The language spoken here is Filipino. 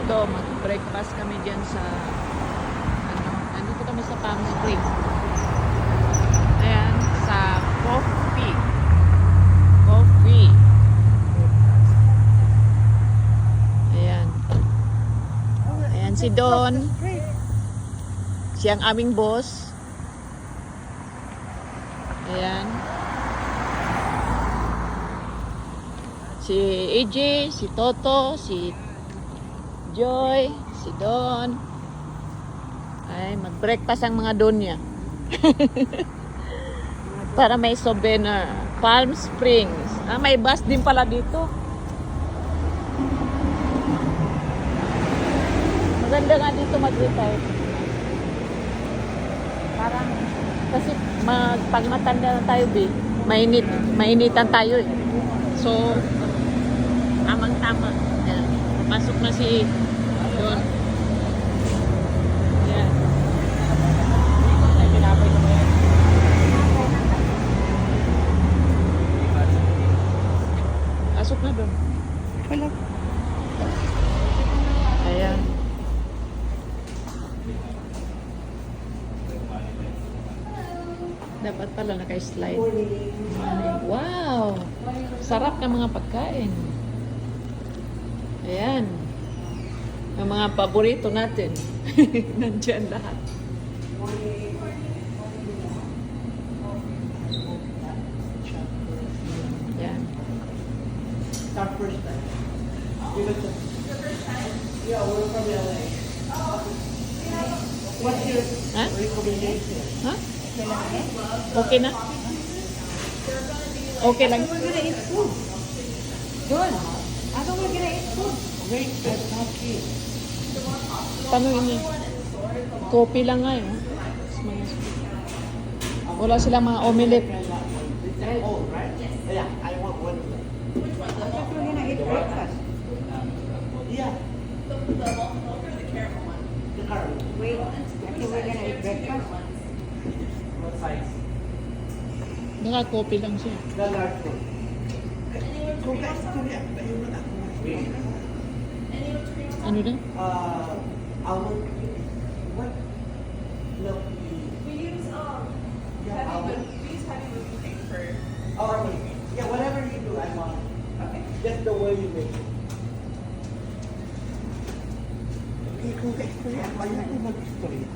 Ito, mag-breakfast kami dyan sa, ano, nandito kami sa Palm Springs. Ayan, sa coffee. Coffee. Ayan. Ayan si Don. Siya ang aming boss. Ayan. Si AJ, si Toto, si Joy, si Don. Ay, mag-breakfast ang mga Don niya. Para may souvenir. Palm Springs. Ah, may bus din pala dito. Maganda nga dito mag-retire. Parang, kasi pag matanda na tayo, mainitan tayo eh. So, tamang-tama. Ayan. Pasok na si Don. Ayan. Ay, pinapay ko yan. Pasok na Don. Wala. Ayan. Dapat pala naka-slide. Wow! Sarap ng mga pagkain. Ayan. Ang mga paborito natin. Nandiyan lahat. Ayan. It's our first time. Give it to your first time? Yeah, we're from LA. What's your Ha? recommendation? Ha? Okay na? Okay lang. We're gonna eat food. Good. I thought we were gonna eat food. Wait, that's not cheap. Tanungin niya. Kopi lang nga yun. Wala silang mga omelette. Oh, right? Yeah, I want one of them. I thought we were gonna eat breakfast. Yeah. The carrot. Wait, I think we're gonna eat breakfast. What size? Baka kopi lang siya. The large one. Kung guys, tayo na ako. Ano daw? Almond. What? Milk tea. We use Yeah, almond. we use heavy whipping cream for. Oh, okay. Yeah, whatever you do, I want. Okay. Just the way you make it. Okay, kung ka-istorya, ayaw ko mag-istorya.